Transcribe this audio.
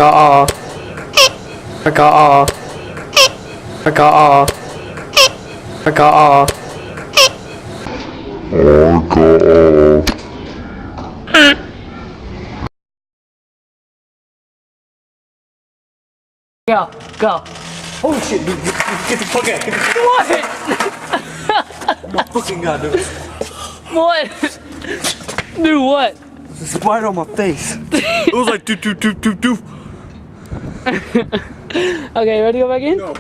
got I got I got I got Go, go. Oh shit, dude, get the fuck out. Get the What? fucking god, dude. What? Do what? There's a spider on my face. It was like, do. Okay, ready to go back in? No.